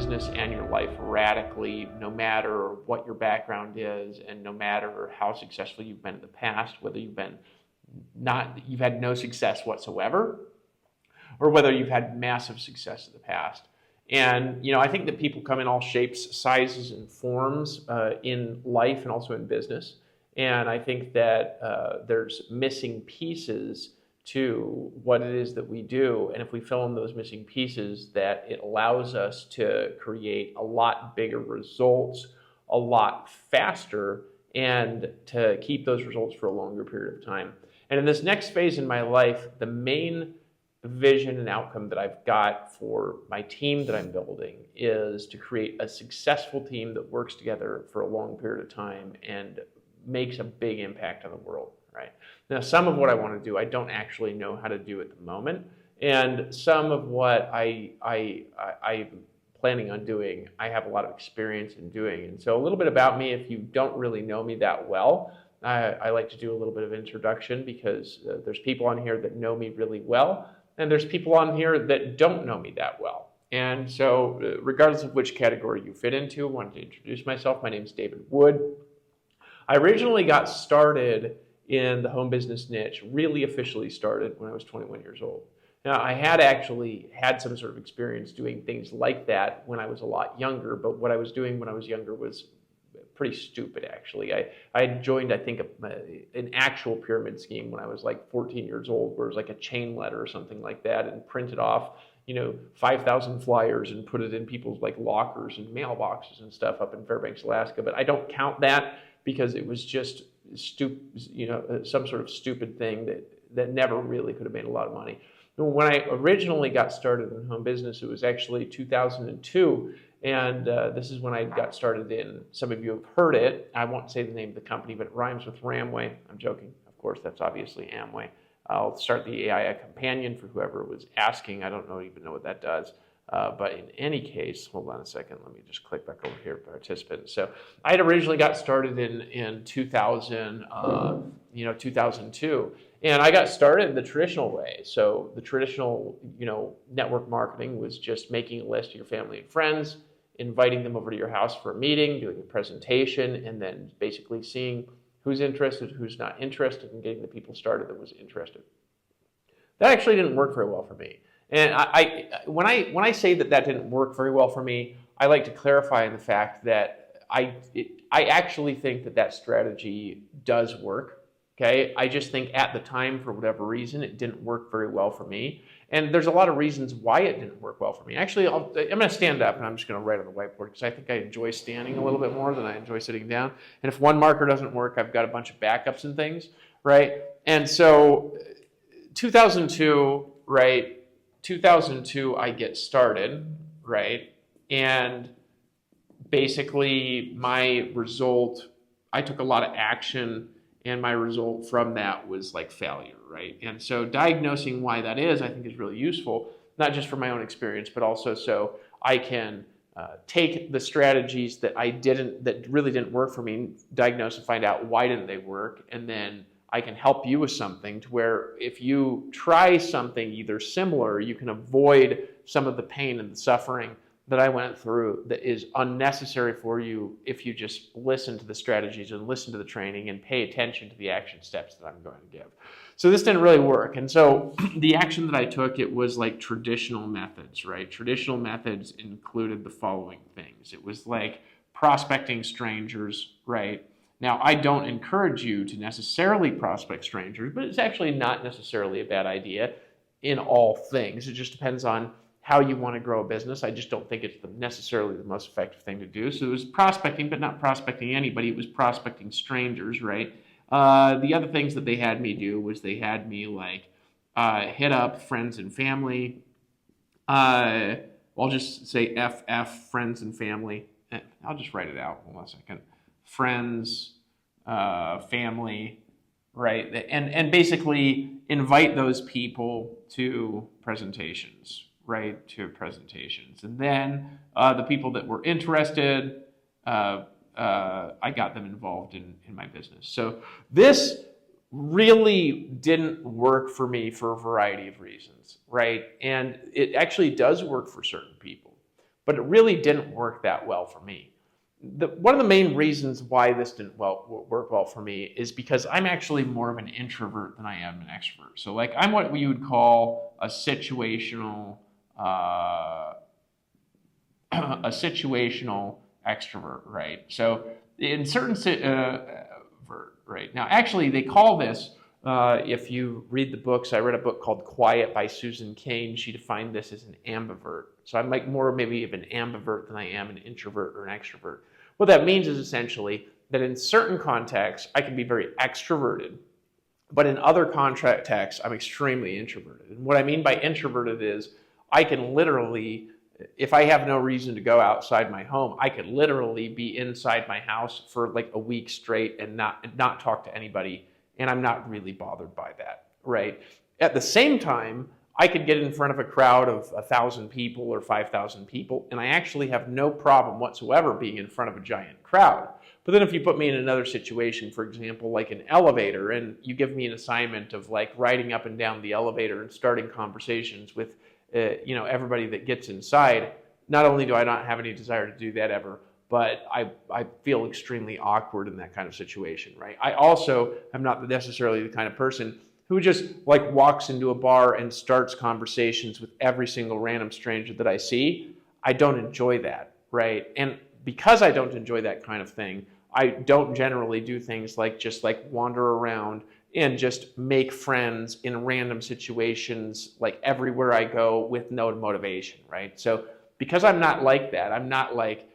business and your life radically, no matter what your background is and no matter how successful you've been in the past, whether you've had no success whatsoever, or whether you've had massive success in the past. And I think that people come in all shapes, sizes, and forms in life and also in business. And I think that there's missing pieces to what it is that we do. And if we fill in those missing pieces, that it allows us to create a lot bigger results a lot faster and to keep those results for a longer period of time. And in this next phase in my life, the main vision and outcome that I've got for my team that I'm building is to create a successful team that works together for a long period of time and makes a big impact on the world, right? Now, some of what I want to do, I don't actually know how to do at the moment. And some of what I'm planning on doing, I have a lot of experience in doing. And so a little bit about me, if you don't really know me that well, I like to do a little bit of introduction because there's people on here that know me really well, and there's people on here that don't know me that well. And so regardless of which category you fit into, I wanted to introduce myself. My name is David Wood. I originally got started in the home business niche, really officially started when I was 21 years old. Now, I had actually had some sort of experience doing things like that when I was a lot younger, but what I was doing when I was younger was pretty stupid, actually. I joined, I think, an actual pyramid scheme when I was like 14 years old, where it was like a chain letter or something like that, and printed off 5,000 flyers and put it in people's like lockers and mailboxes and stuff up in Fairbanks, Alaska. But I don't count that because it was just some sort of stupid thing that never really could have made a lot of money. When I originally got started in home business, it was actually 2002. And this is when I got started in, some of you have heard it, I won't say the name of the company, but it rhymes with Ramway. I'm joking. Of course, that's obviously Amway. I'll start the AI companion for whoever was asking. I don't even know what that does. But in any case, hold on a second. Let me just click back over here, participants. So I had originally got started in 2002. And I got started the traditional way. So the traditional, network marketing was just making a list of your family and friends, inviting them over to your house for a meeting, doing a presentation, and then basically seeing who's interested, who's not interested, and getting the people started that was interested. That actually didn't work very well for me. And when I say that didn't work very well for me, I like to clarify in the fact that I actually think that strategy does work. Okay, I just think at the time, for whatever reason, it didn't work very well for me. And there's a lot of reasons why it didn't work well for me. Actually, I'm going to stand up and I'm just going to write on the whiteboard because I think I enjoy standing a little bit more than I enjoy sitting down. And if one marker doesn't work, I've got a bunch of backups and things, right? And so 2002, right? 2002, I get started, right? And basically my result, I took a lot of action, and my result from that was like failure, right? And so diagnosing why that is, I think, is really useful, not just for my own experience, but also so I can take the strategies that really didn't work for me, diagnose and find out why didn't they work, and then I can help you with something to where if you try something either similar, you can avoid some of the pain and the suffering that I went through that is unnecessary for you if you just listen to the strategies and listen to the training and pay attention to the action steps that I'm going to give. So this didn't really work. And so the action that I took, it was like traditional methods, right? Traditional methods included the following things. It was like prospecting strangers, right? Now, I don't encourage you to necessarily prospect strangers, but it's actually not necessarily a bad idea in all things. It just depends on how you want to grow a business. I just don't think it's necessarily the most effective thing to do. So it was prospecting, but not prospecting anybody. It was prospecting strangers, right? The other things that they had me do was they had me hit up friends and family. I'll just say FF, friends and family. I'll just write it out. Hold on a second. Friends, family, right? And basically invite those people to presentations, right? To presentations. And then the people that were interested, I got them involved in my business. So this really didn't work for me for a variety of reasons, right? And it actually does work for certain people. but it really didn't work that well for me. One of the main reasons why this didn't work well for me is because I'm actually more of an introvert than I am an extrovert. So like I'm what we would call a situational extrovert, right? So in certain right now, actually they call this. If you read the books, I read a book called Quiet by Susan Cain. She defined this as an ambivert. So I'm like more maybe of an ambivert than I am an introvert or an extrovert. What that means is essentially that in certain contexts, I can be very extroverted, but in other contexts, I'm extremely introverted. And what I mean by introverted is I can literally, if I have no reason to go outside my home, I could literally be inside my house for like a week straight and not talk to anybody, and I'm not really bothered by that, right? At the same time, I could get in front of a crowd of 1,000 people or 5,000 people, and I actually have no problem whatsoever being in front of a giant crowd. But then if you put me in another situation, for example, like an elevator, and you give me an assignment of like riding up and down the elevator and starting conversations with everybody that gets inside, not only do I not have any desire to do that ever, but I feel extremely awkward in that kind of situation, right? I also am not necessarily the kind of person who just like walks into a bar and starts conversations with every single random stranger that I see. I don't enjoy that, right? And because I don't enjoy that kind of thing, I don't generally do things like just like wander around and just make friends in random situations like everywhere I go with no motivation, right? So because I'm not like that, I'm not like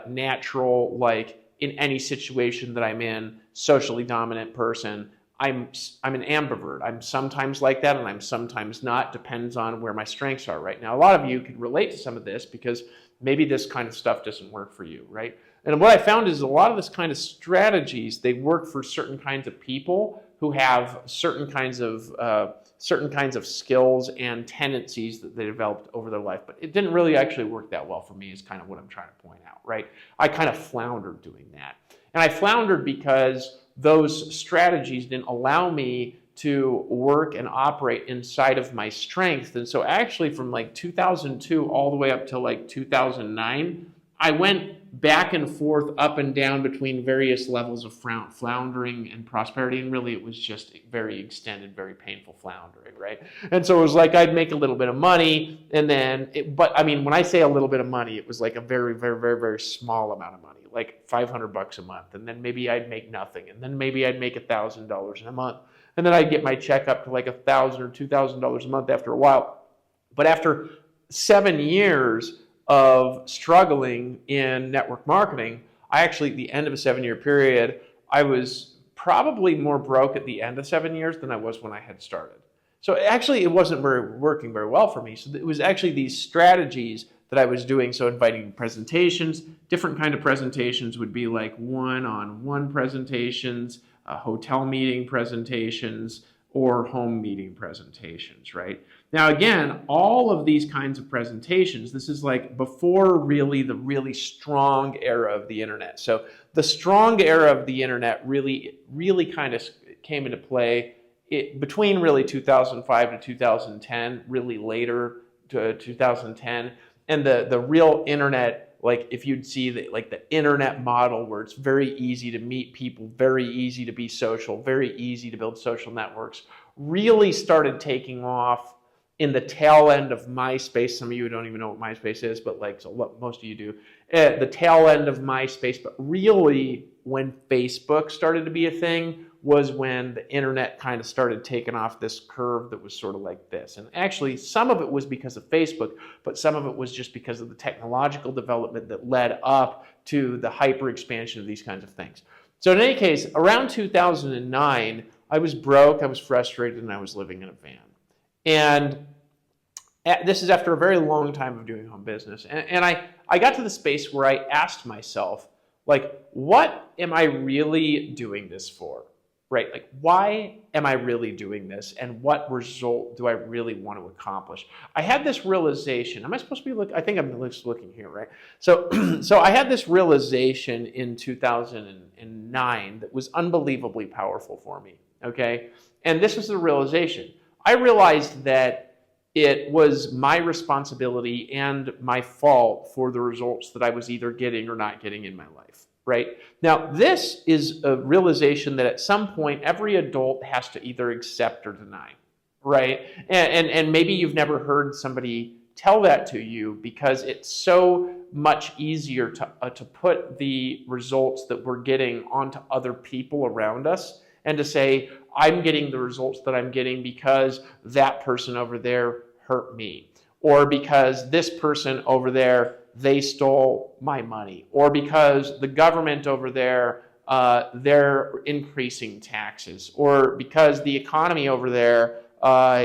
natural, like in any situation that I'm in, socially dominant person. I'm an ambivert. I'm sometimes like that and I'm sometimes not, depends on where my strengths are right now. A lot of you could relate to some of this because maybe this kind of stuff doesn't work for you, right? And what I found is a lot of this kind of strategies, they work for certain kinds of people who have certain kinds of skills and tendencies that they developed over their life. But it didn't really actually work that well for me is kind of what I'm trying to point out, right? I kind of floundered doing that. And I floundered because those strategies didn't allow me to work and operate inside of my strength. And so actually from like 2002 all the way up to like 2009, I went back and forth, up and down between various levels of floundering and prosperity. And really it was just very extended, very painful floundering, right? And so it was like I'd make a little bit of money and then, but I mean, when I say a little bit of money, it was like a very, very, very, very small amount of money, like $500 a month. And then maybe I'd make nothing. And then maybe I'd make $1,000 in a month. And then I'd get my check up to like $1,000 or $2,000 a month after a while. But after 7 years of struggling in network marketing, I actually, at the end of a 7-year period, I was probably more broke at the end of 7 years than I was when I had started. So actually, it wasn't working very well for me. So it was actually these strategies that I was doing. So inviting presentations, different kind of presentations would be like one-on-one presentations, hotel meeting presentations, or home meeting presentations, right? Now, again, all of these kinds of presentations, this is like before really the really strong era of the internet. So the strong era of the internet really kind of came into play between really 2005 to 2010, really later to 2010. And the real internet, like if you'd see the internet model where it's very easy to meet people, very easy to be social, very easy to build social networks, really started taking off in the tail end of MySpace. Some of you don't even know what MySpace is, but like so most of you do. The tail end of MySpace, but really when Facebook started to be a thing was when the internet kind of started taking off this curve that was sort of like this. And actually, some of it was because of Facebook, but some of it was just because of the technological development that led up to the hyper expansion of these kinds of things. So in any case, around 2009, I was broke, I was frustrated, and I was living in a van. And this is after a very long time of doing home business. And I got to the space where I asked myself, like, what am I really doing this for? Right? Like, why am I really doing this? And what result do I really want to accomplish? I had this realization. Am I supposed to be looking? I think I'm just looking here, right? So, so I had this realization in 2009 that was unbelievably powerful for me, okay? And this was the realization. I realized that it was my responsibility and my fault for the results that I was either getting or not getting in my life, right? Now, this is a realization that at some point, every adult has to either accept or deny, right? And maybe you've never heard somebody tell that to you because it's so much easier to put the results that we're getting onto other people around us and to say, I'm getting the results that I'm getting because that person over there hurt me, or because this person over there, they stole my money, or because the government over there, they're increasing taxes, or because the economy over there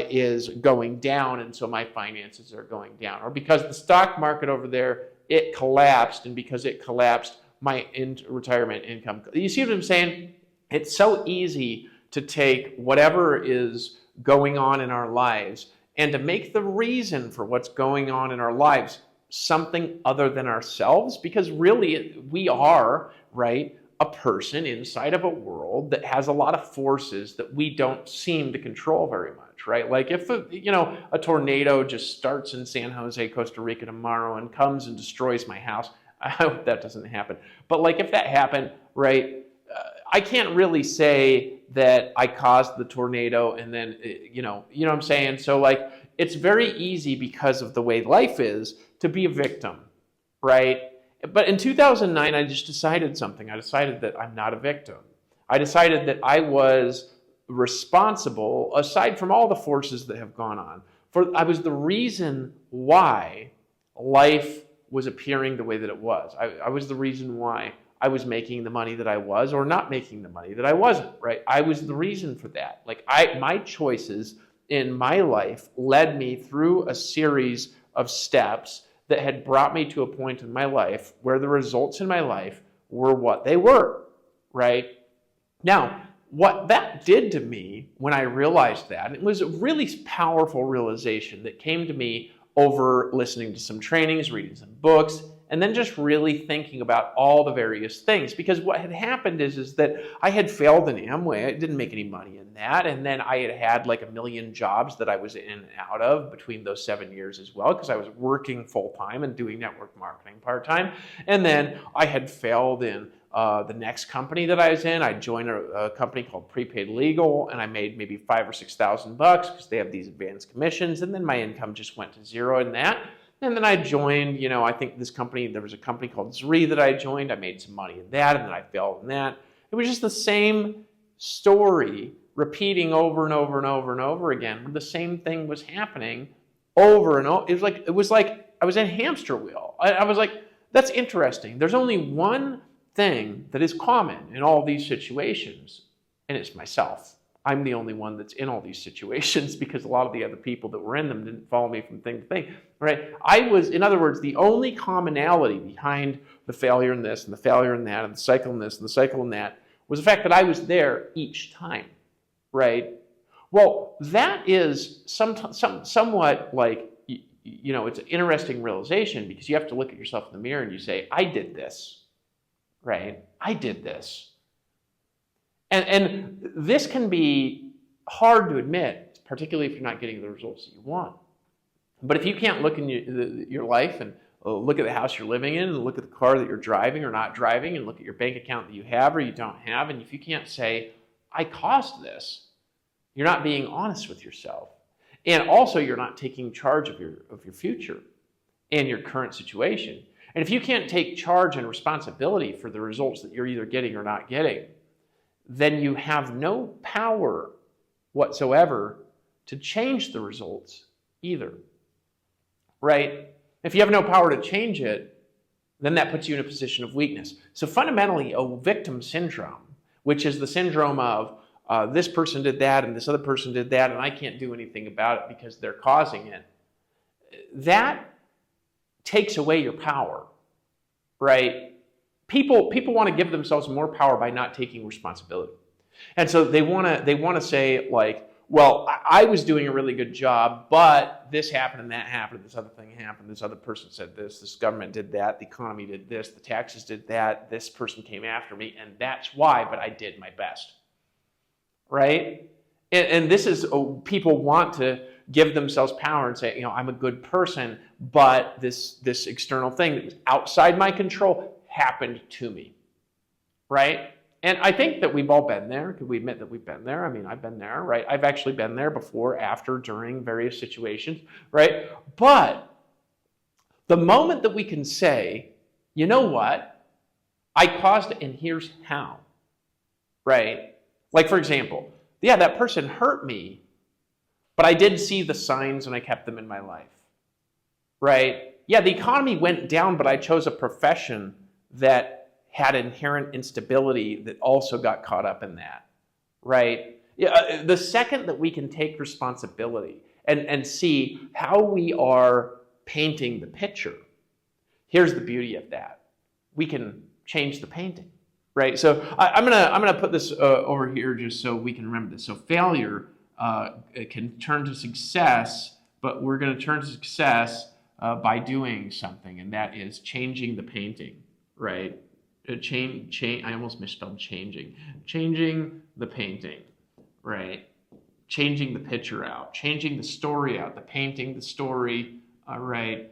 is going down and so my finances are going down, or because the stock market over there, it collapsed, and because it collapsed, my retirement income. You see what I'm saying? It's so easy to take whatever is going on in our lives and to make the reason for what's going on in our lives something other than ourselves, because really we are, right, a person inside of a world that has a lot of forces that we don't seem to control very much, right? Like if a tornado just starts in San Jose, Costa Rica tomorrow and comes and destroys my house, I hope that doesn't happen. But like if that happened, right, I can't really say that I caused the tornado and then, you know what I'm saying? So like, it's very easy because of the way life is to be a victim, right? But in 2009, I just decided something. I decided that I'm not a victim. I decided that I was responsible, aside from all the forces that have gone on, I was the reason why life was appearing the way that it was. I was the reason why I was making the money that I was or not making the money that I wasn't, right? I was the reason for that. Like my choices in my life led me through a series of steps that had brought me to a point in my life where the results in my life were what they were, right? Now, what that did to me when I realized that, it was a really powerful realization that came to me over listening to some trainings, reading some books, and then just really thinking about all the various things. Because what had happened is that I had failed in Amway. I didn't make any money in that. And then I had like 1 million jobs that I was in and out of between those 7 years as well, because I was working full-time and doing network marketing part-time. And then I had failed in the next company that I was in. I joined a company called Prepaid Legal, and I made maybe $5,000 or $6,000 because they have these advanced commissions. And then my income just went to zero in that. And then I joined, I think there was a company called Zri that I joined. I made some money in that, and then I failed in that. It was just the same story repeating over and over and over and over again. The same thing was happening over and over. It was like I was in a hamster wheel. I was like, that's interesting. There's only one thing that is common in all these situations, and it's myself. I'm the only one that's in all these situations because a lot of the other people that were in them didn't follow me from thing to thing, right? I was, in other words, the only commonality behind the failure in this and the failure in that and the cycle in this and the cycle in that was the fact that I was there each time, right? Well, that is somewhat like, it's an interesting realization because you have to look at yourself in the mirror and you say, I did this, right? I did this. And this can be hard to admit, particularly if you're not getting the results that you want. But if you can't look in your life and look at the house you're living in and look at the car that you're driving or not driving and look at your bank account that you have or you don't have, and if you can't say, I caused this, you're not being honest with yourself. And also you're not taking charge of your future and your current situation. And if you can't take charge and responsibility for the results that you're either getting or not getting, then you have no power whatsoever to change the results either, right? If you have no power to change it, then that puts you in a position of weakness. So fundamentally, a victim syndrome, which is the syndrome of this person did that and this other person did that and I can't do anything about it because they're causing it, that takes away your power, right? People want to give themselves more power by not taking responsibility. And so they want to say like, well, I was doing a really good job, but this happened and that happened, this other thing happened, this other person said this government did that, the economy did this, the taxes did that, this person came after me, and that's why, but I did my best, right? And this is, people want to give themselves power and say, I'm a good person, but this external thing that was outside my control happened to me, right? And I think that we've all been there. Could we admit that we've been there? I mean, I've been there, right? I've actually been there before, after, during various situations, right? But the moment that we can say, you know what? I caused it, and here's how, right? Like, for example, yeah, that person hurt me, but I did see the signs and I kept them in my life, right? Yeah, the economy went down, but I chose a profession that had inherent instability that also got caught up in that, right? Yeah, the second that we can take responsibility and see how we are painting the picture, here's the beauty of that. We can change the painting, right? So I'm gonna put this over here just so we can remember this. So failure it can turn to success, but we're going to turn to success by doing something, and that is changing the painting, right? I almost misspelled changing. Changing the painting, right? Changing the picture out, changing the story out, the painting, the story, right?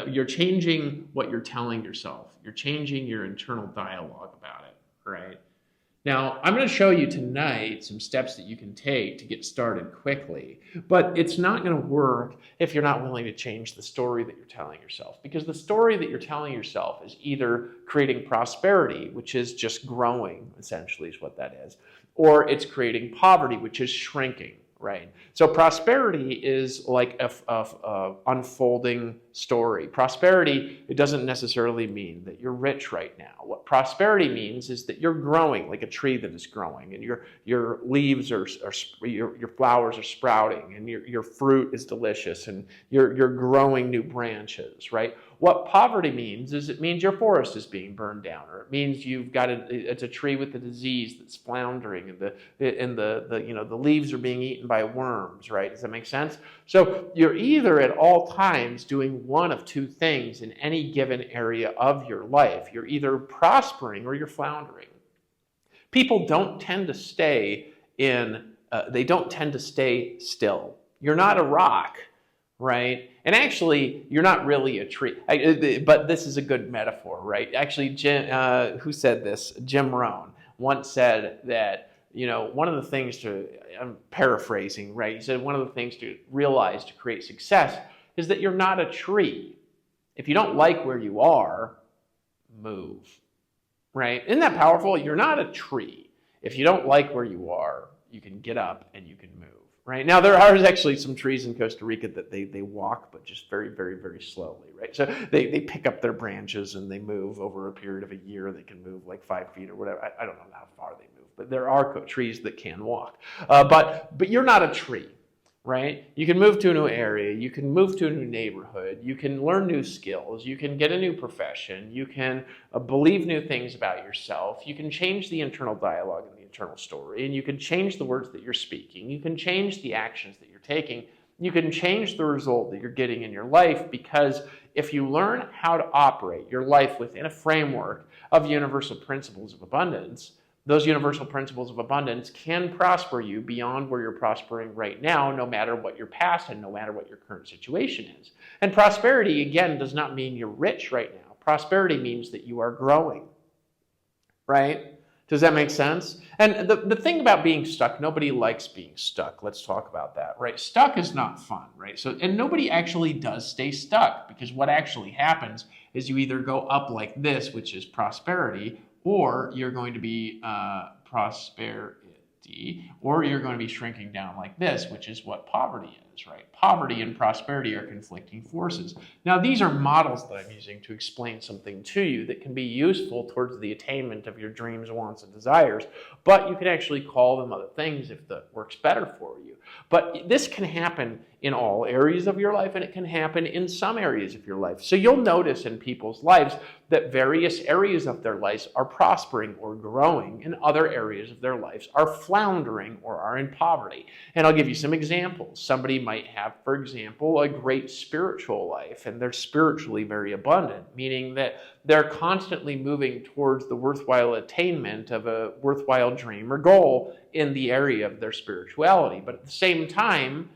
You're changing what you're telling yourself. You're changing your internal dialogue about it, right? Now, I'm going to show you tonight some steps that you can take to get started quickly, but it's not going to work if you're not willing to change the story that you're telling yourself, because the story that you're telling yourself is either creating prosperity, which is just growing, essentially is what that is, or it's creating poverty, which is shrinking, right? So prosperity is like a unfolding story. Prosperity, it doesn't necessarily mean that you're rich right now. What prosperity means is that you're growing like a tree that is growing, and your leaves your flowers are sprouting, and your fruit is delicious, and you're growing new branches, right? What poverty means is it means your forest is being burned down, or it means it's a tree with a disease that's floundering, and the leaves are being eaten by worms, right? Does that make sense? So you're either at all times doing one of two things in any given area of your life. You're either prospering or you're floundering. People don't tend to stay still. You're not a rock, right? And actually, you're not really a tree. But this is a good metaphor, right? Actually, who said this? Jim Rohn once said that, one of the things I'm paraphrasing, right? He said one of the things to realize to create success is that you're not a tree. If you don't like where you are, move, right? Isn't that powerful? You're not a tree. If you don't like where you are, you can get up and you can move, right? Now, there are actually some trees in Costa Rica that they walk, but just very, very, very slowly, right? So they pick up their branches and they move over a period of a year. They can move like 5 feet or whatever. I don't know how far they move, but there are trees that can walk. But you're not a tree, right? You can move to a new area. You can move to a new neighborhood. You can learn new skills. You can get a new profession. You can believe new things about yourself. You can change the internal dialogue and the internal story, and you can change the words that you're speaking. You can change the actions that you're taking. You can change the result that you're getting in your life, because if you learn how to operate your life within a framework of universal principles of abundance, those universal principles of abundance can prosper you beyond where you're prospering right now, no matter what your past and no matter what your current situation is. And prosperity, again, does not mean you're rich right now. Prosperity means that you are growing, right? Does that make sense? And the thing about being stuck, nobody likes being stuck. Let's talk about that, right? Stuck is not fun, right? And nobody actually does stay stuck, because what actually happens is you either go up like this, which is prosperity, or you're going to be prosperity, or you're going to be shrinking down like this, which is what poverty is, right? Poverty and prosperity are conflicting forces. Now, these are models that I'm using to explain something to you that can be useful towards the attainment of your dreams, wants, and desires, but you can actually call them other things if that works better for you. But this can happen in all areas of your life, and it can happen in some areas of your life. So you'll notice in people's lives that various areas of their lives are prospering or growing, and other areas of their lives are floundering or are in poverty. And I'll give you some examples. Somebody might have have, for example, a great spiritual life, and they're spiritually very abundant, meaning that they're constantly moving towards the worthwhile attainment of a worthwhile dream or goal in the area of their spirituality. But at the same time,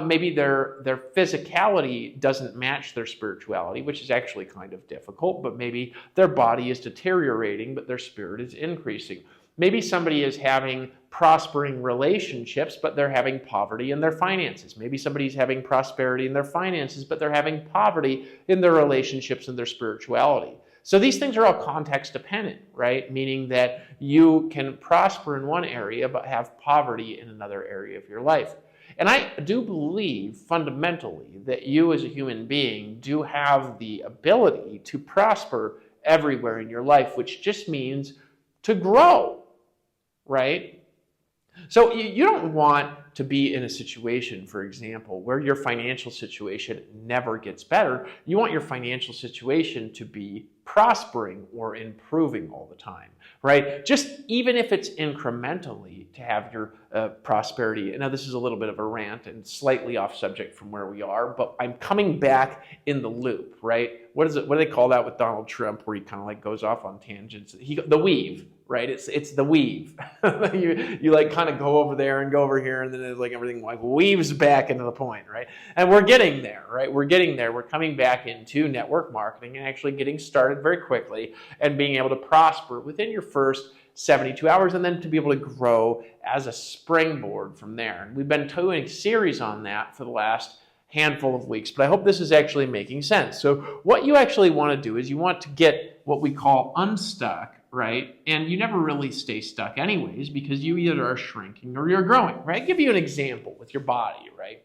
maybe their physicality doesn't match their spirituality, which is actually kind of difficult, but maybe their body is deteriorating, but their spirit is increasing. Maybe somebody is having prospering relationships, but they're having poverty in their finances. Maybe somebody's having prosperity in their finances, but they're having poverty in their relationships and their spirituality. So these things are all context dependent, right? Meaning that you can prosper in one area, but have poverty in another area of your life. And I do believe fundamentally that you as a human being do have the ability to prosper everywhere in your life, which just means to grow, right? So you don't want to be in a situation, for example, where your financial situation never gets better. You want your financial situation to be prospering or improving all the time, right? Just even if it's incrementally to have your prosperity. Now, this is a little bit of a rant and slightly off subject from where we are, but I'm coming back in the loop, right? What do they call that with Donald Trump, where he kind of like goes off on tangents? The weave, right? It's the weave. you like kind of go over there and go over here, and then it's like everything like weaves back into the point, right? And we're getting there, right? We're getting there. We're coming back into network marketing and actually getting started very quickly and being able to prosper within your first 72 hours, and then to be able to grow as a springboard from there. And we've been doing a series on that for the last handful of weeks, but I hope this is actually making sense. So what you actually want to do is you want to get what we call unstuck, right? And you never really stay stuck anyways, because you either are shrinking or you're growing, right? I'll give you an example with your body, right?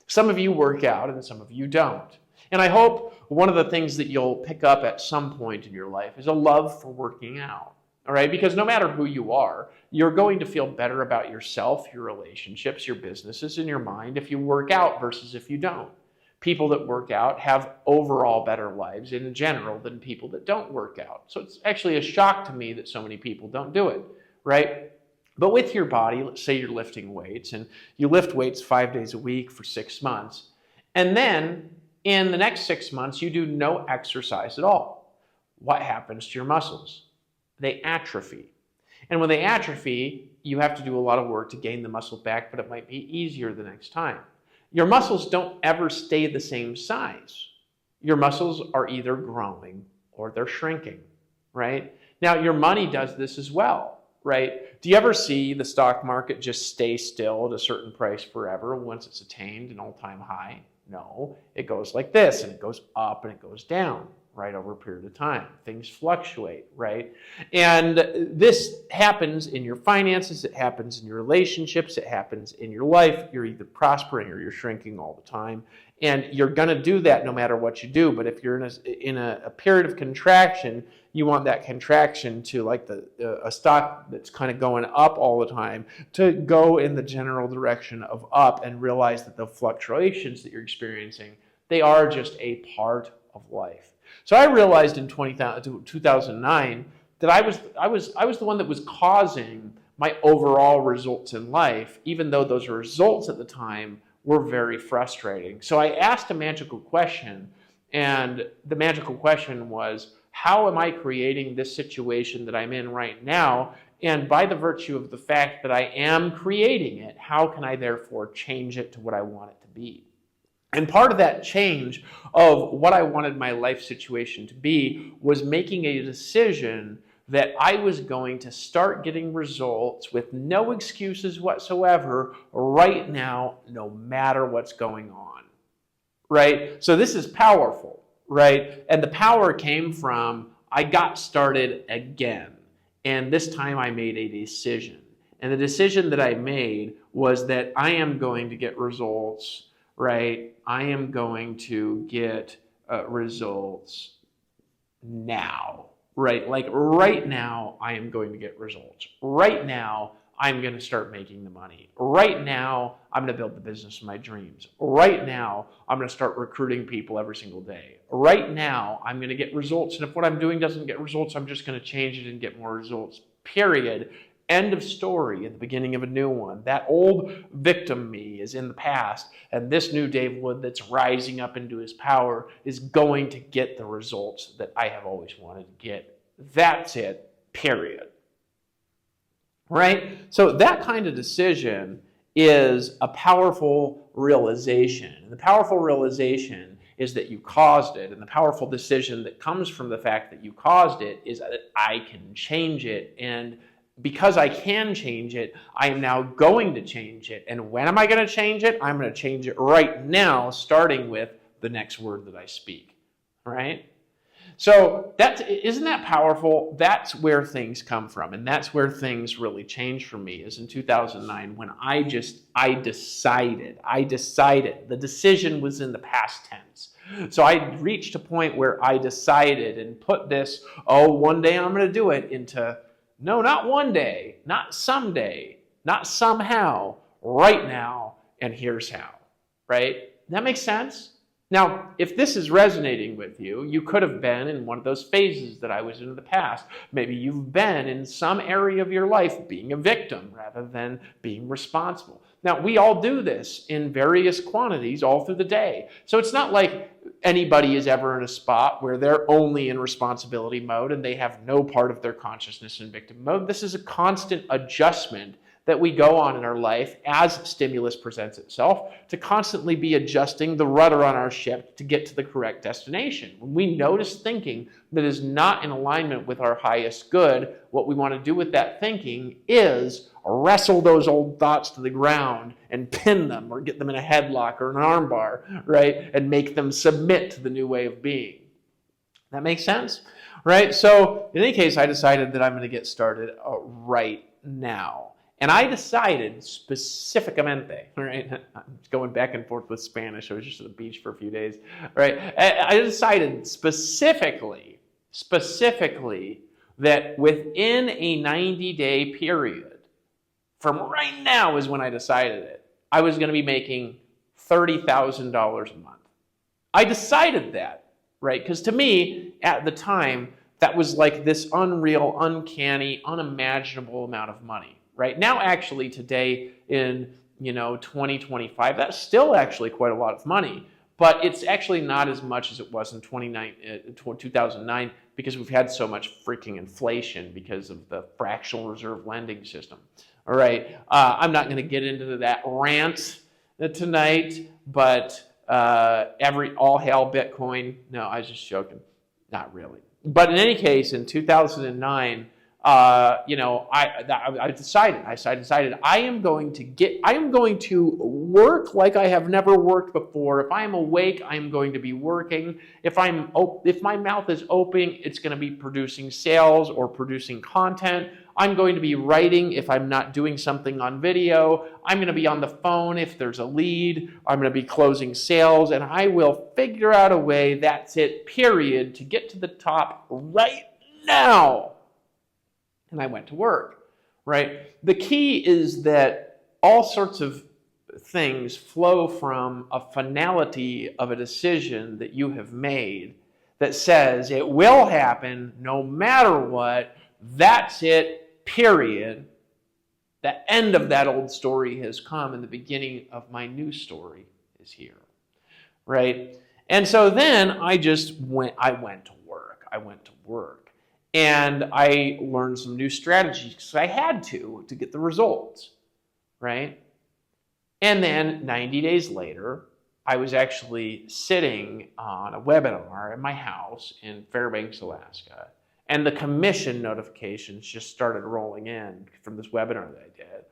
Some of you work out and some of you don't. And I hope one of the things that you'll pick up at some point in your life is a love for working out. All right, because no matter who you are, you're going to feel better about yourself, your relationships, your businesses, and your mind if you work out versus if you don't. People that work out have overall better lives in general than people that don't work out. So it's actually a shock to me that so many people don't do it, right? But with your body, let's say you're lifting weights, and you lift weights 5 days a week for 6 months, and then in the next 6 months, you do no exercise at all. What happens to your muscles? They atrophy. And when they atrophy, you have to do a lot of work to gain the muscle back, but it might be easier the next time. Your muscles don't ever stay the same size. Your muscles are either growing or they're shrinking, right? Now, your money does this as well, right? Do you ever see the stock market just stay still at a certain price forever once it's attained an all-time high? No, it goes like this, and it goes up and it goes down, right, over a period of time. Things fluctuate, right? And this happens in your finances, it happens in your relationships, it happens in your life. You're either prospering or you're shrinking all the time. And you're going to do that no matter what you do. But if you're in a period of contraction, you want that contraction to, like a stock that's kind of going up all the time, to go in the general direction of up, and realize that the fluctuations that you're experiencing, they are just a part of life. So I realized in 2009 that I was the one that was causing my overall results in life, even though those results at the time were very frustrating. So I asked a magical question, and the magical question was, how am I creating this situation that I'm in right now? And by the virtue of the fact that I am creating it, how can I therefore change it to what I want it to be? And part of that change of what I wanted my life situation to be was making a decision that I was going to start getting results with no excuses whatsoever right now, no matter what's going on, right? So this is powerful, right? And the power came from, I got started again. And this time I made a decision. And the decision that I made was that I am going to get results, right? I am going to get results now, right? Like right now, I am going to get results. Right now, I'm going to start making the money. Right now, I'm going to build the business of my dreams. Right now, I'm going to start recruiting people every single day. Right now, I'm going to get results. And if what I'm doing doesn't get results, I'm just going to change it and get more results, period. End of story at the beginning of a new one. That old victim me is in the past, and this new Dave Wood that's rising up into his power is going to get the results that I have always wanted to get. That's it, period. Right? So that kind of decision is a powerful realization. And the powerful realization is that you caused it. And the powerful decision that comes from the fact that you caused it is that I can change it. And because I can change it, I am now going to change it. And when am I going to change it? I'm going to change it right now, starting with the next word that I speak. Right? So isn't that powerful? That's where things come from. And that's where things really changed for me, is in 2009 when I decided. The decision was in the past tense. So I reached a point where I decided and put this, one day I'm going to do it, into, no, not one day, not someday, not somehow, right now, and here's how, right? That makes sense? Now, if this is resonating with you, you could have been in one of those phases that I was in the past. Maybe you've been in some area of your life being a victim rather than being responsible. Now, we all do this in various quantities all through the day. So it's not like anybody is ever in a spot where they're only in responsibility mode and they have no part of their consciousness in victim mode. This is a constant adjustment that we go on in our life as stimulus presents itself, to constantly be adjusting the rudder on our ship to get to the correct destination. When we notice thinking that is not in alignment with our highest good, what we want to do with that thinking is wrestle those old thoughts to the ground and pin them, or get them in a headlock or an armbar, right? And make them submit to the new way of being. That makes sense? Right? So in any case, I decided that I'm going to get started right now. And I decided specificamente, right? I'm going back and forth with Spanish. I was just at the beach for a few days, right? I decided specifically that within a 90-day period, from right now is when I decided it, I was going to be making $30,000 a month. I decided that, right? Because to me, at the time, that was like this unreal, uncanny, unimaginable amount of money. Right now, actually, today in 2025, that's still actually quite a lot of money, but it's actually not as much as it was in 2009 because we've had so much freaking inflation because of the fractional reserve lending system. All right, I'm not going to get into that rant tonight, but all hail Bitcoin. No, I was just joking. Not really. But in any case, in 2009. I decided I am going to work like I have never worked before. If I am awake, I am going to be working. If my mouth is open, it's going to be producing sales or producing content. I'm going to be writing if I'm not doing something on video. I'm going to be on the phone if there's a lead. I'm going to be closing sales, and I will figure out a way, that's it, period, to get to the top right now. And I went to work, right? The key is that all sorts of things flow from a finality of a decision that you have made that says it will happen no matter what. That's it, period. The end of that old story has come, and the beginning of my new story is here, right? And so then I went to work. And I learned some new strategies because I had to get the results, right? And then 90 days later, I was actually sitting on a webinar at my house in Fairbanks, Alaska. And the commission notifications just started rolling in from this webinar that I did.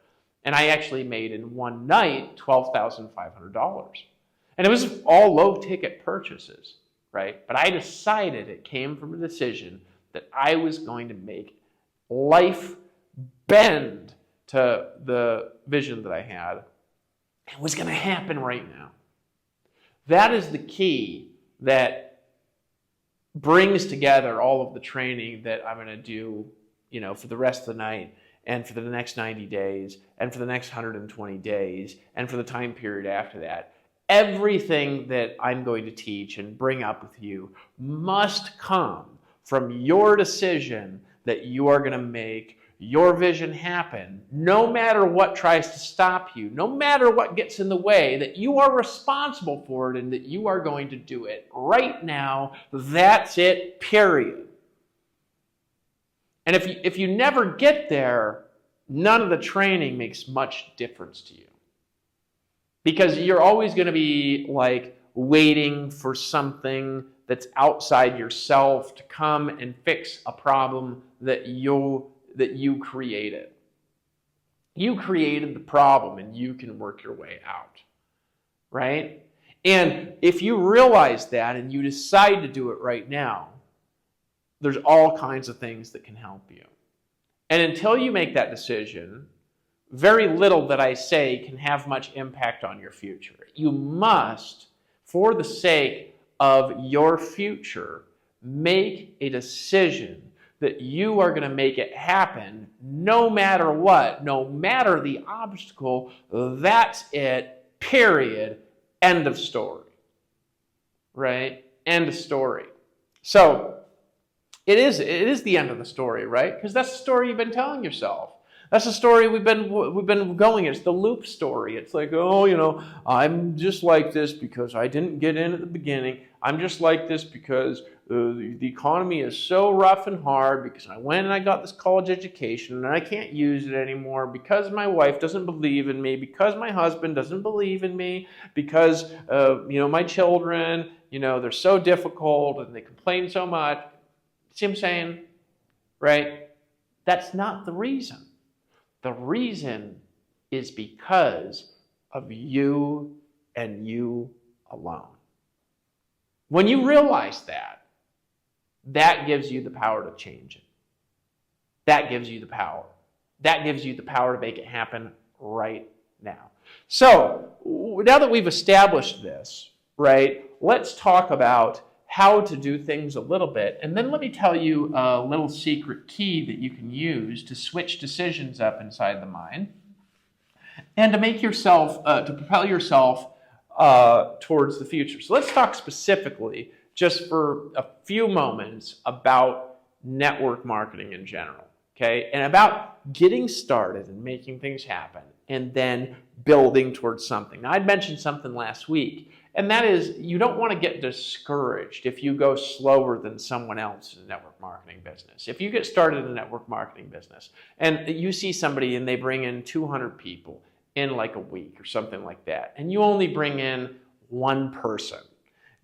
And I actually made in one night $12,500. And it was all low-ticket purchases, right? But I decided, it came from a decision that I was going to make life bend to the vision that I had. It was going to happen right now. That is the key that brings together all of the training that I'm going to do, for the rest of the night, and for the next 90 days, and for the next 120 days, and for the time period after that. Everything that I'm going to teach and bring up with you must come from your decision that you are going to make your vision happen, no matter what tries to stop you, no matter what gets in the way, that you are responsible for it and that you are going to do it right now. That's it, period. And if you never get there, none of the training makes much difference to you. Because you're always going to be like waiting for something that's outside yourself to come and fix a problem that you created. You created the problem and you can work your way out, right? And if you realize that and you decide to do it right now, there's all kinds of things that can help you. And until you make that decision, very little that I say can have much impact on your future. You must, for the sake of your future, make a decision that you are going to make it happen no matter what, no matter the obstacle. That's it, period. End of story. Right? End of story. So, it is the end of the story, right? Because that's the story you've been telling yourself. That's the story we've been going. It's the loop story. It's like, oh, I'm just like this because I didn't get in at the beginning. I'm just like this because the economy is so rough and hard because I went and I got this college education and I can't use it anymore because my wife doesn't believe in me, because my husband doesn't believe in me, because my children, they're so difficult and they complain so much. See what I'm saying? Right? That's not the reason. The reason is because of you and you alone. When you realize that, that gives you the power to change it. That gives you the power. That gives you the power to make it happen right now. So, now that we've established this, right, let's talk about how to do things a little bit. And then let me tell you a little secret key that you can use to switch decisions up inside the mind and to make yourself, to propel yourself towards the future. So let's talk specifically, just for a few moments, about network marketing in general, okay? And about getting started and making things happen and then building towards something. Now, I'd mentioned something last week, and that is, you don't want to get discouraged if you go slower than someone else in the network marketing business. If you get started in a network marketing business and you see somebody and they bring in 200 people in like a week or something like that, and you only bring in one person,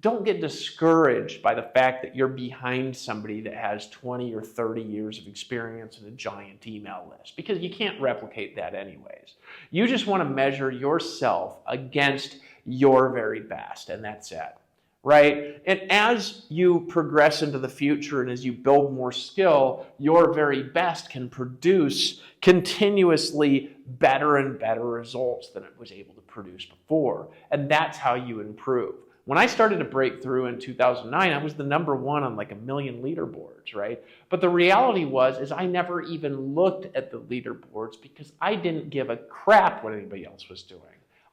don't get discouraged by the fact that you're behind somebody that has 20 or 30 years of experience in a giant email list, because you can't replicate that anyways. You just want to measure yourself against your very best, and that's it, right? And as you progress into the future and as you build more skill, your very best can produce continuously better and better results than it was able to produce before. And that's how you improve. When I started to break through in 2009, I was the number one on like 1 million leaderboards, right? But the reality is I never even looked at the leaderboards because I didn't give a crap what anybody else was doing.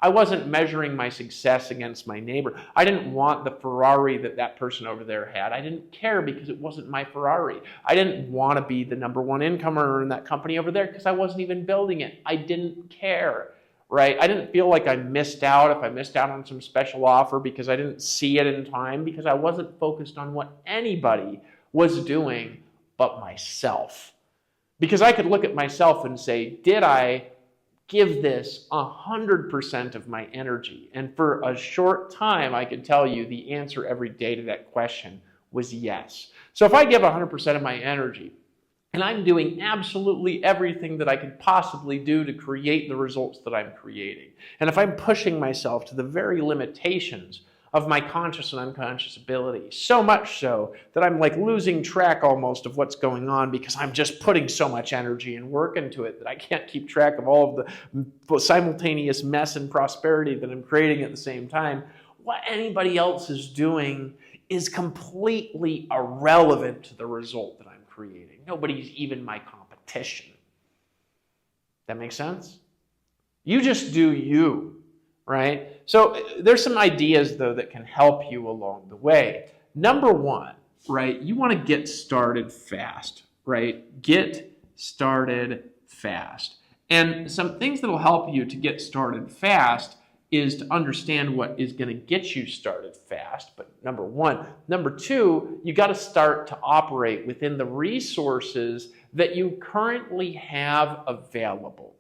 I wasn't measuring my success against my neighbor. I didn't want the Ferrari that person over there had. I didn't care because it wasn't my Ferrari. I didn't want to be the number one income earner in that company over there because I wasn't even building it. I didn't care, right? I didn't feel like I missed out if I missed out on some special offer because I didn't see it in time, because I wasn't focused on what anybody was doing but myself. Because I could look at myself and say, did I give this 100% of my energy? And for a short time, I can tell you the answer every day to that question was yes. So if I give 100% of my energy, and I'm doing absolutely everything that I could possibly do to create the results that I'm creating, and if I'm pushing myself to the very limitations of my conscious and unconscious ability, so much so that I'm like losing track almost of what's going on because I'm just putting so much energy and work into it that I can't keep track of all of the simultaneous mess and prosperity that I'm creating at the same time. What anybody else is doing is completely irrelevant to the result that I'm creating. Nobody's even my competition. That makes sense? You just do you. Right? So there's some ideas, though, that can help you along the way. Number one, right, you want to get started fast, right? Get started fast. And some things that will help you to get started fast is to understand what is going to get you started fast. But number one. Number two, you got to start to operate within the resources that you currently have available,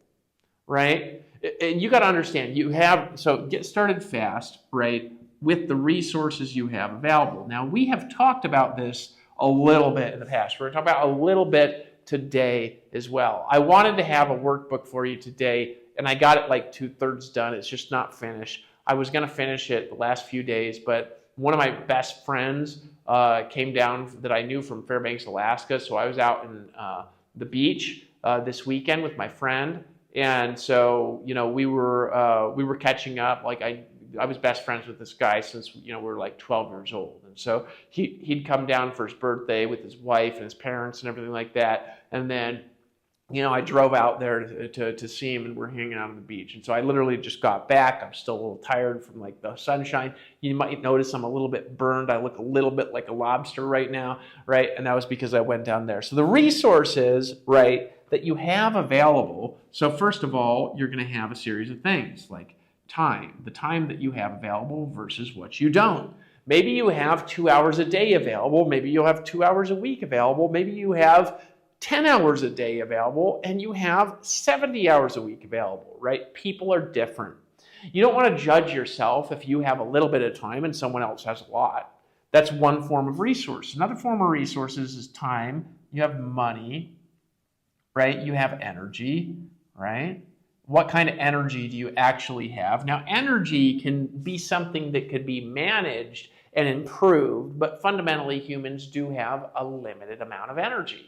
right? And you got to understand, so get started fast, right, with the resources you have available. Now, we have talked about this a little bit in the past. We're going to talk about a little bit today as well. I wanted to have a workbook for you today, and I got it like 2/3 done. It's just not finished. I was going to finish it the last few days, but one of my best friends came down that I knew from Fairbanks, Alaska. So I was out in the beach this weekend with my friend, and so we were catching up. Like I was best friends with this guy since we were like 12 years old, and so he'd come down for his birthday with his wife and his parents and everything like that, and then I drove out there to see him, and we're hanging out on the beach. And so I literally just got back. I'm still a little tired from like the sunshine. You might notice I'm a little bit burned. I look a little bit like a lobster right now, right? And that was because I went down there. So the resources, right, that you have available. So first of all, you're going to have a series of things like time, the time that you have available versus what you don't. Maybe you have 2 hours a day available. Maybe you'll have 2 hours a week available. Maybe you have 10 hours a day available, and you have 70 hours a week available, right? People are different. You don't want to judge yourself if you have a little bit of time and someone else has a lot. That's one form of resource. Another form of resources is time. You have money, right? You have energy, right? What kind of energy do you actually have? Now, energy can be something that could be managed and improved, but fundamentally humans do have a limited amount of energy.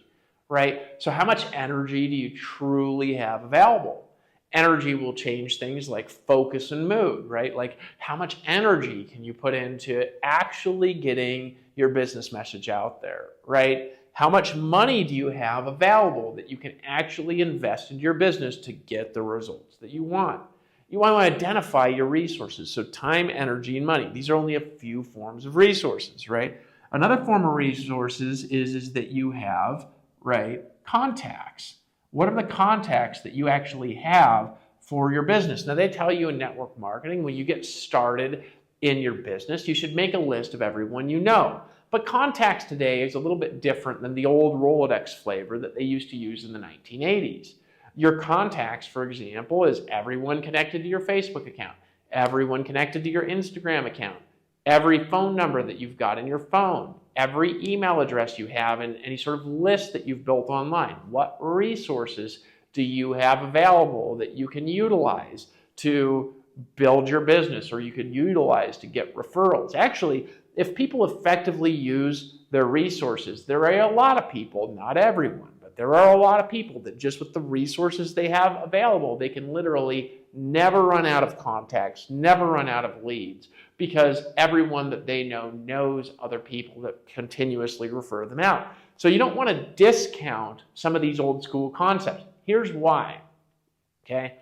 Right? So how much energy do you truly have available? Energy will change things like focus and mood, right? Like how much energy can you put into actually getting your business message out there, right? How much money do you have available that you can actually invest in your business to get the results that you want? You want to identify your resources. So time, energy, and money. These are only a few forms of resources, right? Another form of resources is that you have, right, contacts. What are the contacts that you actually have for your business? Now, they tell you in network marketing, when you get started in your business, you should make a list of everyone you know. But contacts today is a little bit different than the old Rolodex flavor that they used to use in the 1980s. Your contacts, for example, is everyone connected to your Facebook account, everyone connected to your Instagram account, every phone number that you've got in your phone, every email address you have, and any sort of list that you've built online. What resources do you have available that you can utilize to build your business, or you can utilize to get referrals? Actually, if people effectively use their resources, there are a lot of people, not everyone, but there are a lot of people that just with the resources they have available, they can literally never run out of contacts, never run out of leads, because everyone that they know knows other people that continuously refer them out. So you don't want to discount some of these old school concepts. Here's why, okay?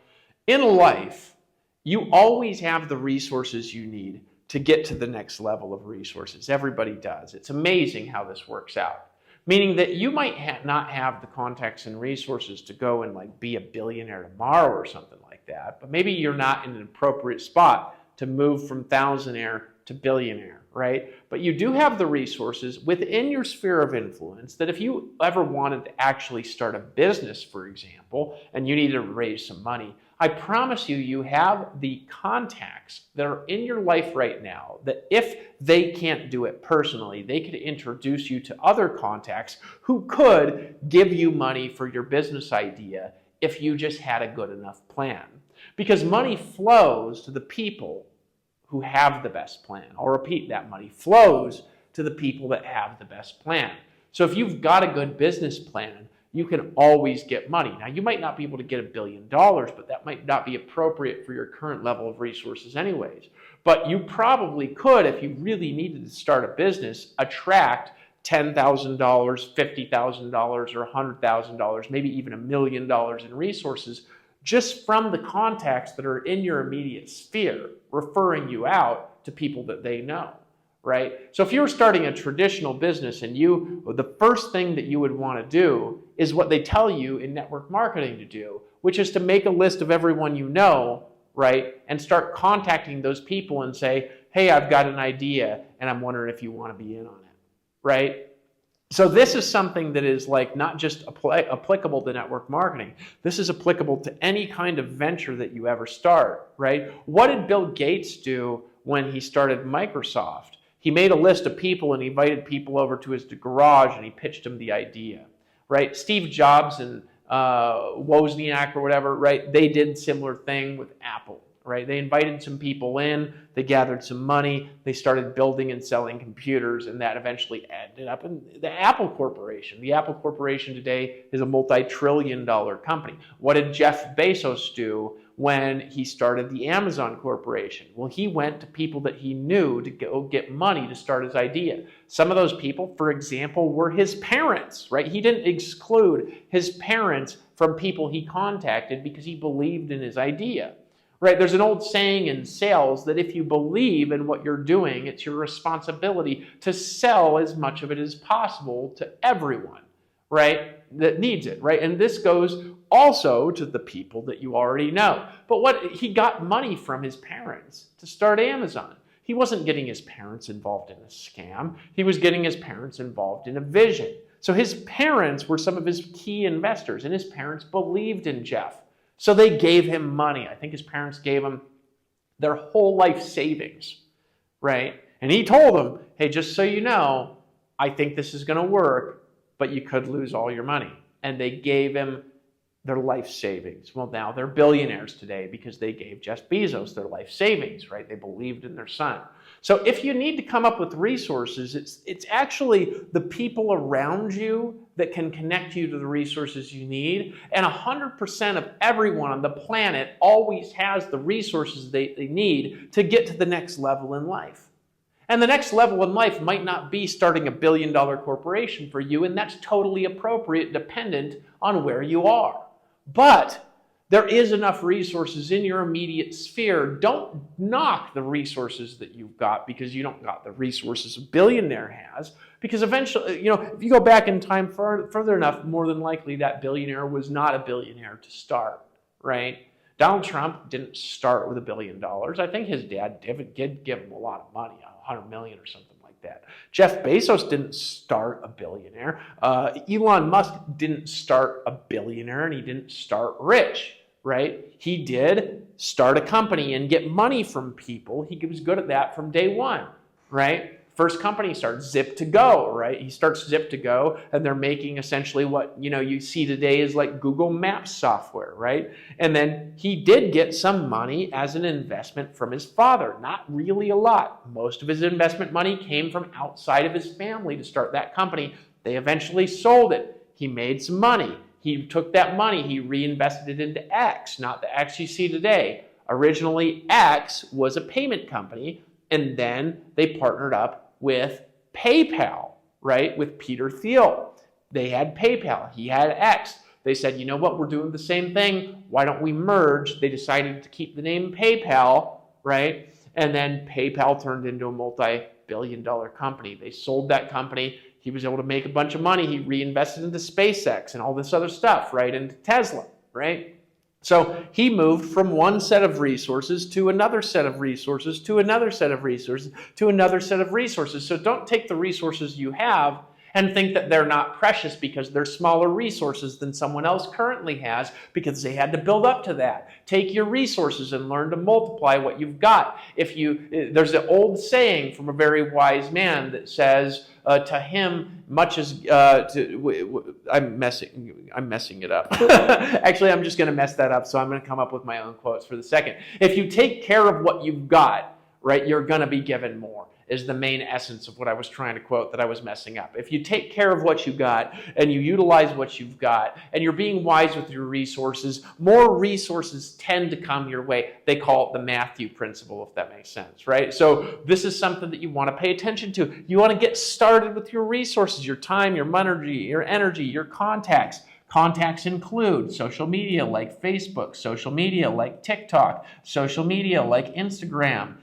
In life, you always have the resources you need to get to the next level of resources. Everybody does. It's amazing how this works out. Meaning that you might not have the contacts and resources to go and like be a billionaire tomorrow or something like that, but maybe you're not in an appropriate spot to move from thousandaire to billionaire, right? But you do have the resources within your sphere of influence that if you ever wanted to actually start a business, for example, and you needed to raise some money, I promise you, you have the contacts that are in your life right now that if they can't do it personally, they could introduce you to other contacts who could give you money for your business idea if you just had a good enough plan. Because money flows to the people who have the best plan. I'll repeat that, money flows to the people that have the best plan. So if you've got a good business plan, you can always get money. Now, you might not be able to get $1 billion, but that might not be appropriate for your current level of resources anyways. But you probably could, if you really needed to start a business, attract $10,000, $50,000, or $100,000, maybe even $1 million in resources just from the contacts that are in your immediate sphere, referring you out to people that they know, right? So if you were starting a traditional business and the first thing that you would want to do is what they tell you in network marketing to do, which is to make a list of everyone you know, right? And start contacting those people and say, hey, I've got an idea and I'm wondering if you want to be in on it, right? So this is something that is like not just applicable to network marketing. This is applicable to any kind of venture that you ever start, right? What did Bill Gates do when he started Microsoft? He made a list of people and he invited people over to his garage and he pitched them the idea, right? Steve Jobs and Wozniak or whatever, right? They did a similar thing with Apple, right? They invited some people in, they gathered some money, they started building and selling computers, and that eventually ended up in the Apple Corporation. The Apple Corporation today is a multi-trillion-dollar company. What did Jeff Bezos do when he started the Amazon Corporation? Well, he went to people that he knew to go get money to start his idea. Some of those people, for example, were his parents, right? He didn't exclude his parents from people he contacted because he believed in his idea. Right, there's an old saying in sales that if you believe in what you're doing, it's your responsibility to sell as much of it as possible to everyone, right, that needs it, right? And this goes also to the people that you already know. But he got money from his parents to start Amazon. He wasn't getting his parents involved in a scam. He was getting his parents involved in a vision. So his parents were some of his key investors, and his parents believed in Jeff. So they gave him money. I think his parents gave him their whole life savings, right? And he told them, hey, just so you know, I think this is going to work, but you could lose all your money. And they gave him their life savings. Well, now they're billionaires today because they gave Jeff Bezos their life savings, right? They believed in their son. So if you need to come up with resources, it's actually the people around you that can connect you to the resources you need. And 100% of everyone on the planet always has the resources they need to get to the next level in life. And the next level in life might not be starting a billion-dollar corporation for you, and that's totally appropriate, dependent on where you are. But there is enough resources in your immediate sphere. Don't knock the resources that you've got because you don't got the resources a billionaire has. Because eventually, if you go back in time further enough, more than likely that billionaire was not a billionaire to start, right? Donald Trump didn't start with $1 billion. I think his dad did give him a lot of money, $100 million or something like that. Jeff Bezos didn't start a billionaire. Elon Musk didn't start a billionaire, and he didn't start rich, right? He did start a company and get money from people. He was good at that from day one, right? First company starts Zip2Go, right? He starts Zip2Go, and they're making essentially what you see today is like Google Maps software, right? And then he did get some money as an investment from his father. Not really a lot. Most of his investment money came from outside of his family to start that company. They eventually sold it. He made some money. He took that money, he reinvested it into X, not the X you see today. Originally, X was a payment company, and then they partnered up with PayPal, right, with Peter Thiel. They had PayPal, he had X. They said, you know what, we're doing the same thing. Why don't we merge? They decided to keep the name PayPal, right? And then PayPal turned into a multi-billion-dollar company. They sold that company. He was able to make a bunch of money. He reinvested into SpaceX and all this other stuff, right, into Tesla, right? So he moved from one set of resources to another set of resources to another set of resources to another set of resources. So don't take the resources you have and think that they're not precious because they're smaller resources than someone else currently has because they had to build up to that. Take your resources and learn to multiply what you've got. There's an old saying from a very wise man that says, to him, much as I'm messing it up. Actually, I'm just going to mess that up, so I'm going to come up with my own quotes for the second. If you take care of what you've got, right, you're going to be given more, is the main essence of what I was trying to quote that I was messing up. If you take care of what you got and you utilize what you've got and you're being wise with your resources, more resources tend to come your way. They call it the Matthew principle, if that makes sense, right? So this is something that you want to pay attention to. You want to get started with your resources, your time, your energy, your contacts. Contacts include social media like Facebook, social media like TikTok, social media like Instagram,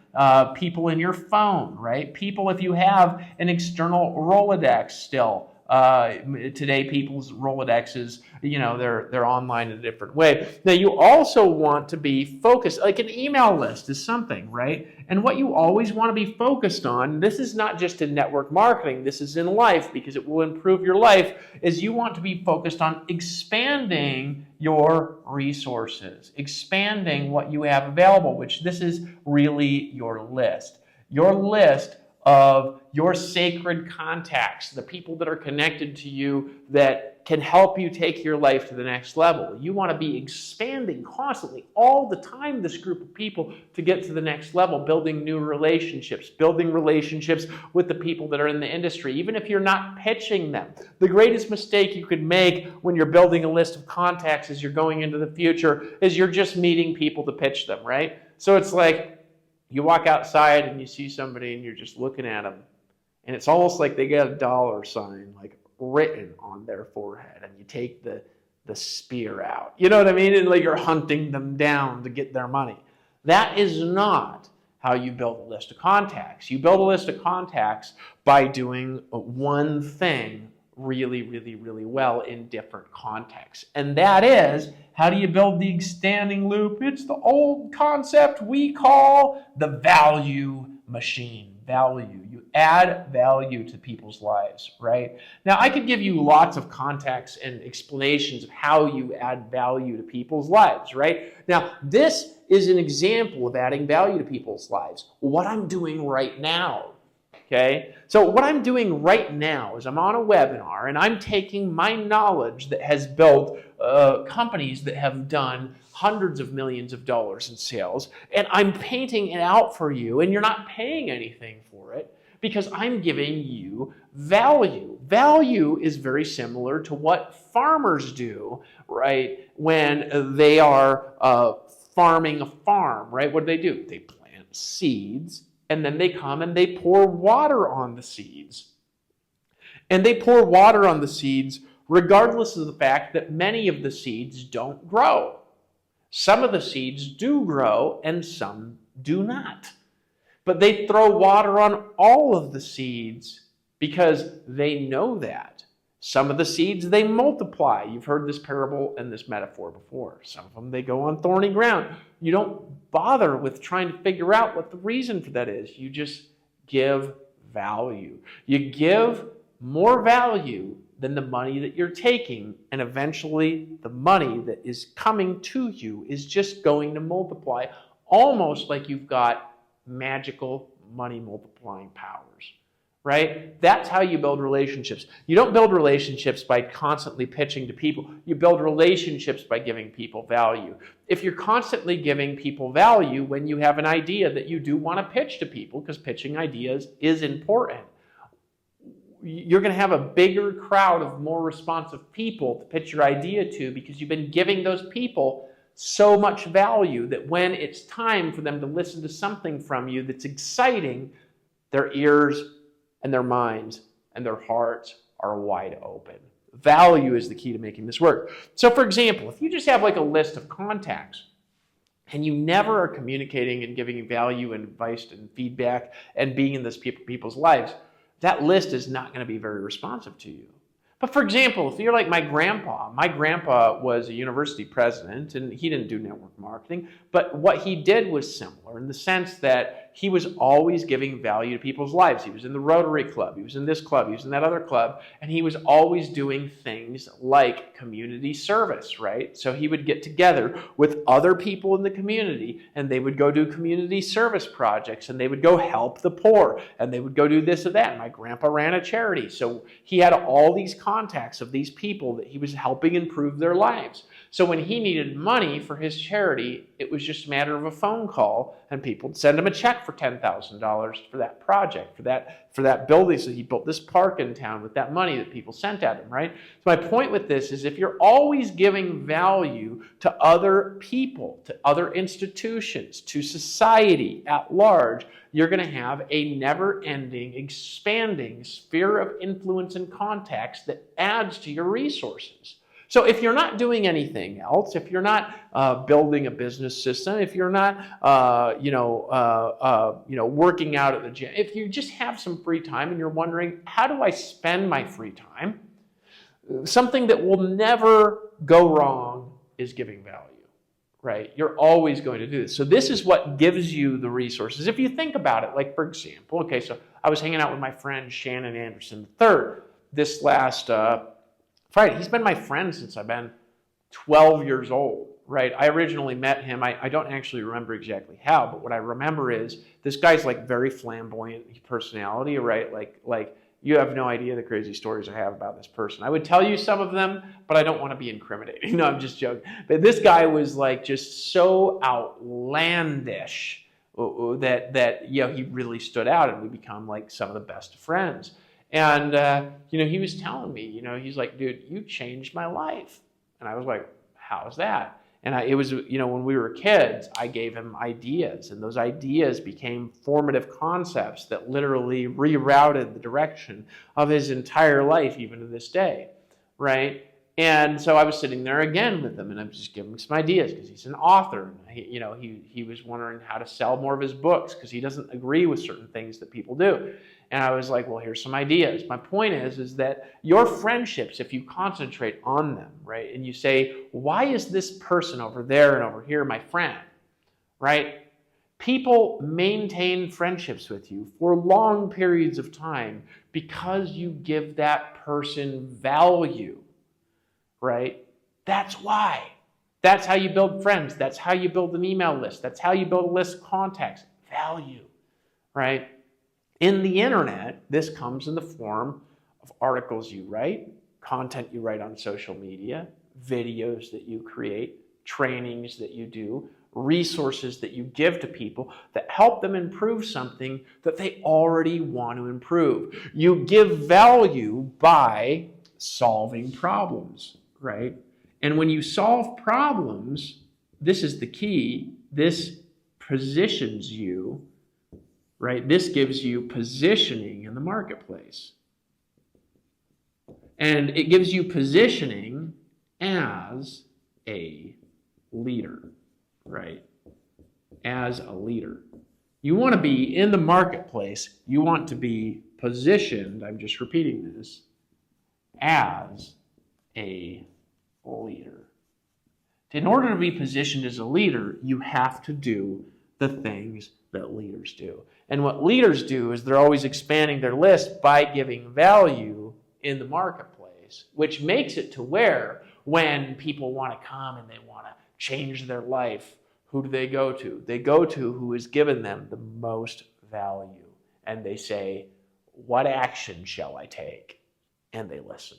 people in your phone, right? People, if you have an external Rolodex still. Today, people's Rolodexes, they're online in a different way. Now, you also want to be focused, like an email list is something, right? And what you always want to be focused on, this is not just in network marketing, this is in life because it will improve your life, is you want to be focused on expanding your resources, expanding what you have available, which this is really your list. Your list of your sacred contacts, the people that are connected to you that can help you take your life to the next level. You want to be expanding constantly all the time this group of people to get to the next level, building new relationships, building relationships with the people that are in the industry, even if you're not pitching them. The greatest mistake you could make when you're building a list of contacts as you're going into the future is you're just meeting people to pitch them, right? So it's like, you walk outside and you see somebody and you're just looking at them, and it's almost like they got a dollar sign like written on their forehead, and you take the spear out. You know what I mean? And like you're hunting them down to get their money. That is not how you build a list of contacts. You build a list of contacts by doing one thing really, really, really well in different contexts. And that is, how do you build the expanding loop? It's the old concept we call the value machine. Value. You add value to people's lives, right? Now, I could give you lots of context and explanations of how you add value to people's lives, right? Now, this is an example of adding value to people's lives. What I'm doing right now. Okay, so what I'm doing right now is I'm on a webinar and I'm taking my knowledge that has built companies that have done hundreds of millions of dollars in sales, and I'm painting it out for you, and you're not paying anything for it because I'm giving you value. Value is very similar to what farmers do, right, when they are farming a farm, right? What do? They plant seeds. And then they come and they pour water on the seeds. And they pour water on the seeds regardless of the fact that many of the seeds don't grow. Some of the seeds do grow and some do not. But they throw water on all of the seeds because they know that. Some of the seeds, they multiply. You've heard this parable and this metaphor before. Some of them, they go on thorny ground. You don't bother with trying to figure out what the reason for that is. You just give value. You give more value than the money that you're taking, and eventually the money that is coming to you is just going to multiply, almost like you've got magical money multiplying powers. Right? That's how you build relationships. You don't build relationships by constantly pitching to people. You build relationships by giving people value. If you're constantly giving people value when you have an idea that you do want to pitch to people, because pitching ideas is important, you're going to have a bigger crowd of more responsive people to pitch your idea to because you've been giving those people so much value that when it's time for them to listen to something from you that's exciting, their ears and their minds and their hearts are wide open. Value is the key to making this work. So for example, if you just have like a list of contacts and you never are communicating and giving value and advice and feedback and being in this people's lives, that list is not going to be very responsive to you. But for example, if you're like my grandpa was a university president and he didn't do network marketing, but what he did was similar in the sense that he was always giving value to people's lives. He was in the Rotary Club, he was in this club, he was in that other club, and he was always doing things like community service, right? So he would get together with other people in the community and they would go do community service projects and they would go help the poor and they would go do this or that. My grandpa ran a charity, so he had all these contacts of these people that he was helping improve their lives. So when he needed money for his charity, it was just a matter of a phone call and people would send him a check for $10,000 for that project, for that building. So he built this park in town with that money that people sent at him, right? So my point with this is if you're always giving value to other people, to other institutions, to society at large, you're going to have a never-ending, expanding sphere of influence and contacts that adds to your resources. So if you're not doing anything else, if you're not building a business system, if you're not, working out at the gym, if you just have some free time and you're wondering, how do I spend my free time? Something that will never go wrong is giving value, right? You're always going to do this. So this is what gives you the resources. If you think about it, like for example, okay, so I was hanging out with my friend Shannon Anderson III this last Friday. He's been my friend since I've been 12 years old, right? I originally met him. I don't actually remember exactly how, but what I remember is this guy's like very flamboyant personality, right? Like you have no idea the crazy stories I have about this person. I would tell you some of them, but I don't want to be incriminating. No, I'm just joking. But this guy was like just so outlandish that he really stood out, and we become like some of the best friends. And he was telling me, he's like, dude, you changed my life. And I was like, how's that? And it was, when we were kids, I gave him ideas, and those ideas became formative concepts that literally rerouted the direction of his entire life, even to this day, right? And so I was sitting there again with him, and I'm just giving him some ideas because he's an author. And he was wondering how to sell more of his books because he doesn't agree with certain things that people do. And I was like, well, here's some ideas. My point is that your friendships, if you concentrate on them, right, and you say, why is this person over there and over here my friend, right? People maintain friendships with you for long periods of time because you give that person value, right? That's why. That's how you build friends. That's how you build an email list. That's how you build a list of contacts. Value, right? In the internet, this comes in the form of articles you write, content you write on social media, videos that you create, trainings that you do, resources that you give to people that help them improve something that they already want to improve. You give value by solving problems, right? And when you solve problems, this is the key, this positions you, right? This gives you positioning in the marketplace. And it gives you positioning as a leader, right? As a leader. You want to be in the marketplace. You want to be positioned, I'm just repeating this, as a leader. In order to be positioned as a leader, you have to do the things that leaders do. And what leaders do is they're always expanding their list by giving value in the marketplace, which makes it to where when people want to come and they want to change their life, who do they go to? They go to who has given them the most value. And they say, what action shall I take? And they listen.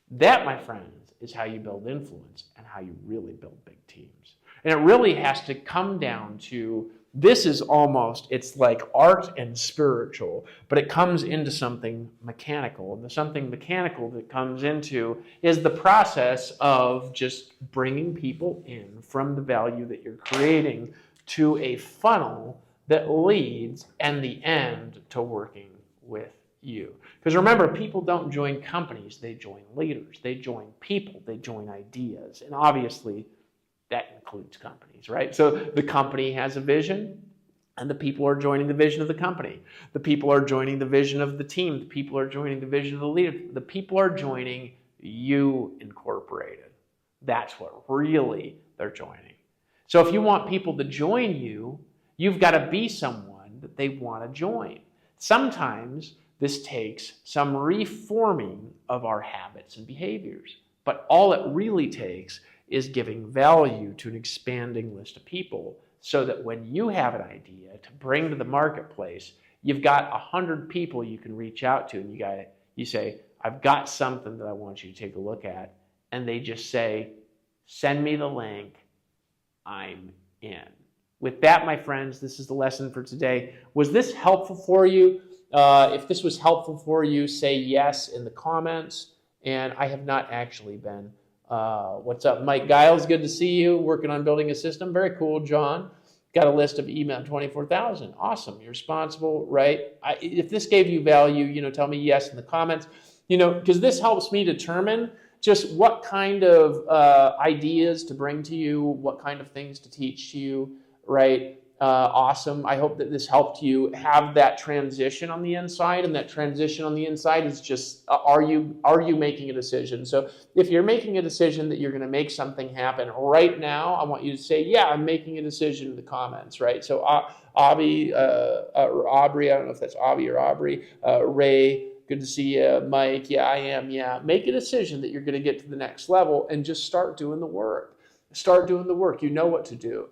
That, my friends, is how you build influence and how you really build big teams. And it really has to come down to, this is almost, it's like art and spiritual, but it comes into something mechanical. And the something mechanical that comes into is the process of just bringing people in from the value that you're creating to a funnel that leads in the end to working with you. Because remember, people don't join companies, they join leaders, they join people, they join ideas. And obviously, that includes companies, right? So the company has a vision, and the people are joining the vision of the company. The people are joining the vision of the team. The people are joining the vision of the leader. The people are joining you incorporated. That's what really they're joining. So if you want people to join you, you've got to be someone that they want to join. Sometimes this takes some reforming of our habits and behaviors, but all it really takes is giving value to an expanding list of people so that when you have an idea to bring to the marketplace, you've got 100 people you can reach out to, and you say, I've got something that I want you to take a look at, and they just say, send me the link, I'm in. With that, my friends, this is the lesson for today. Was this helpful for you? If this was helpful for you, say yes in the comments. And I have not actually been. What's up, Mike Giles? Good to see you. Working on building a system. Very cool, John. Got a list of email, 24,000. Awesome. You're responsible, right? If this gave you value, tell me yes in the comments. Because this helps me determine just what kind of ideas to bring to you, what kind of things to teach to you, right? Awesome. I hope that this helped you have that transition on the inside, and that transition on the inside is just, are you making a decision? So if you're making a decision that you're going to make something happen right now, I want you to say, yeah, I'm making a decision in the comments, right? So Aubrey, or Aubrey, I don't know if that's Aubrey or Aubrey, Ray, good to see you. Mike, yeah, I am, yeah. Make a decision that you're going to get to the next level and just start doing the work. Start doing the work. You know what to do.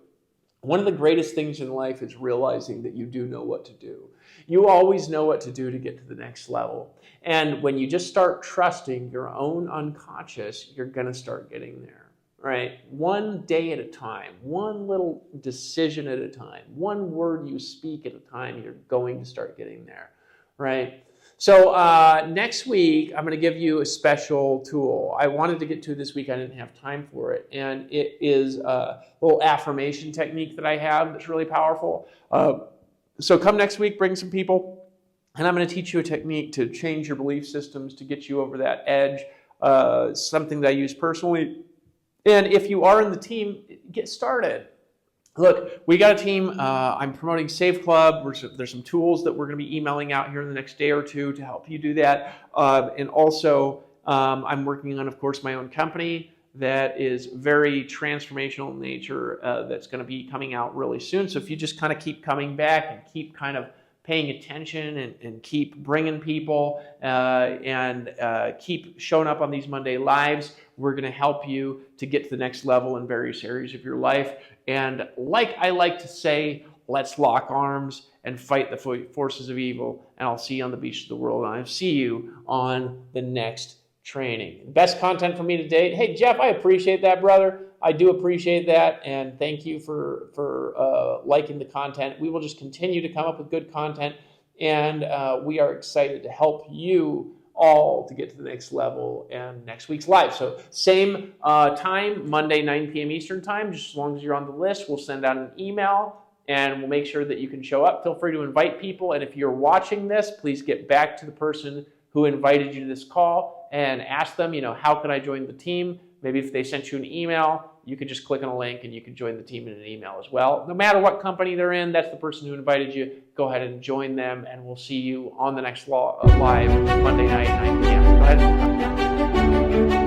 One of the greatest things in life is realizing that you do know what to do. You always know what to do to get to the next level. And when you just start trusting your own unconscious, you're going to start getting there, right? One day at a time, one little decision at a time, one word you speak at a time, you're going to start getting there, right? So next week, I'm going to give you a special tool. I wanted to get to this week. I didn't have time for it. And it is a little affirmation technique that I have that's really powerful. So come next week, bring some people. And I'm going to teach you a technique to change your belief systems, to get you over that edge, something that I use personally. And if you are in the team, get started. Look, we got a team. I'm promoting Save Club. There's some tools that we're going to be emailing out here in the next day or two to help you do that. And also, I'm working on, of course, my own company that is very transformational in nature, that's going to be coming out really soon. So if you just kind of keep coming back and keep kind of paying attention and keep bringing people and keep showing up on these Monday Lives, we're going to help you to get to the next level in various areas of your life. And like I like to say, let's lock arms and fight the forces of evil. And I'll see you on the beach of the world. And I'll see you on the next training. Best content for me to date. Hey, Jeff, I appreciate that, brother. I do appreciate that. And thank you for liking the content. We will just continue to come up with good content. And we are excited to help you all to get to the next level and next week's live. So same time, Monday, 9 p.m. Eastern time, just as long as you're on the list, we'll send out an email and we'll make sure that you can show up. Feel free to invite people. And if you're watching this, please get back to the person who invited you to this call and ask them, how can I join the team? Maybe if they sent you an email, you can just click on a link and you can join the team in an email as well. No matter what company they're in, that's the person who invited you. Go ahead and join them, and we'll see you on the next live Monday night, 9 p.m. Go ahead.